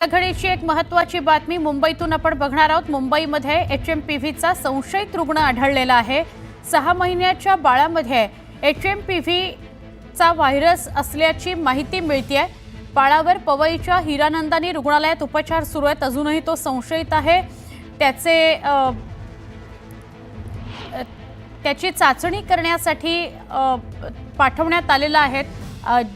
घडीची एक महत्त्वाची बातमी मुंबईतून आपण बघणार आहोत। मुंबईमध्ये HMPVचा संशयित रुग्ण आढळलेला आहे। 6 महिन्याच्या बाळामध्ये HMPVचा व्हायरस असल्याची माहिती मिळतेय। बाळावर पवईच्या हिरानंदानी रुग्णालयात उपचार सुरू आहेत। अजूनही तो संशयित आहे। त्याची चाचणी करण्यासाठी पाठवण्यात आलेला आहे।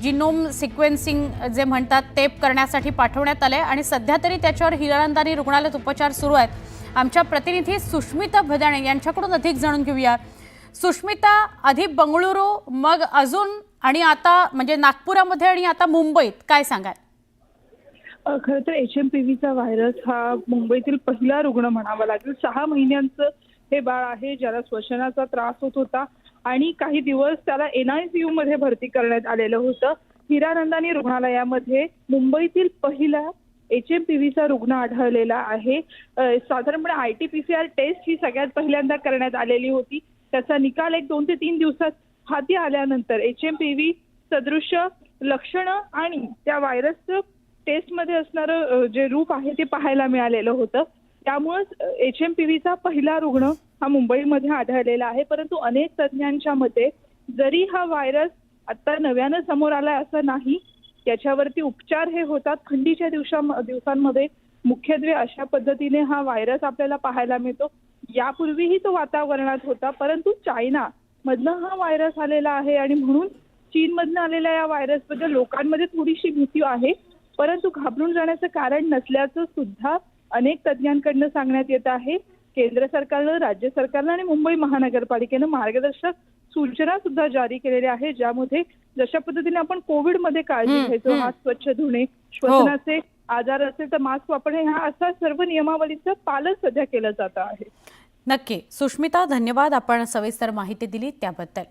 जीनोम सिक्वेन्सिंग जे म्हणतात ते करण्यासाठी पाठवण्यात आले आणि सध्या तरी त्याच्यावर हिरानंदानी रुग्णालयात उपचार सुरू आहेत। आमच्या प्रतिनिधी सुष्मिता भदाणे यांच्याकडून अधिक जाणून घेऊया। सुष्मिता, आधी बंगळुरू, मग अजून आणि आता म्हणजे नागपुरामध्ये आणि आता मुंबईत काय सांगाल? खरं तर HMPVचा व्हायरस हा मुंबईतील पहिला रुग्ण म्हणावा लागेल। 6 महिन्यांचं हे बाळ आहे ज्याला श्वसनाचा त्रास होत होता आणि काही दिवस त्याला NICU मध्ये भरती करण्यात आलेलं होतं। हिरानंदानी रुग्णालयामध्ये मुंबईतील पहिला HMPVचा रुग्ण आढळलेला आहे। साधारणपणे RT-PCR टेस्ट ही सगळ्यात पहिल्यांदा करण्यात आलेली होती। त्याचा निकाल 2 ते 3 दिवसात हाती आल्यानंतर HMPV सदृश्य लक्षणं आणि त्या व्हायरसचं टेस्टमध्ये असणारं जे रूप आहे ते पाहायला मिळालेलं होतं। त्यामुळे HMPVचा पहिला रुग्ण हा मुंबईमध्ये आढळलेला आहे। परंतु अनेक तज्ञांच्या मते जरी हा व्हायरस आता नव्यानं समोर आलाय असं नाही, त्याच्यावरती उपचार हे होतात। थंडीच्या दिवसांमध्ये मुख्यत्वे अशा पद्धतीने हा व्हायरस आपल्याला पाहायला मिळतो। यापूर्वीही तो वातावरणात होता, परंतु चायना मधनं हा व्हायरस आलेला आहे आणि म्हणून चीनमधनं आलेल्या या व्हायरसबद्दल लोकांमध्ये थोडीशी भीती आहे। परंतु घाबरून जाण्याचं कारण नसल्याचं सुद्धा अनेक तज्ञांकडून सांगण्यात येत आहे। केंद्र सरकारनं, राज्य सरकारनं आणि मुंबई महानगरपालिकेनं मार्गदर्शक सूचना सुद्धा जारी केलेल्या आहेत, ज्यामध्ये जशा पद्धतीने आपण कोविडमध्ये काळजी घ्यायचो, हात स्वच्छ धुणे, श्वसनाचे आजार असेल तर मास्क वापरणे, ह्या अशा सर्व नियमावलीचं पालन सध्या केलं जात आहे। नक्की सुष्मिता, धन्यवाद, आपण सविस्तर माहिती दिली त्याबद्दल।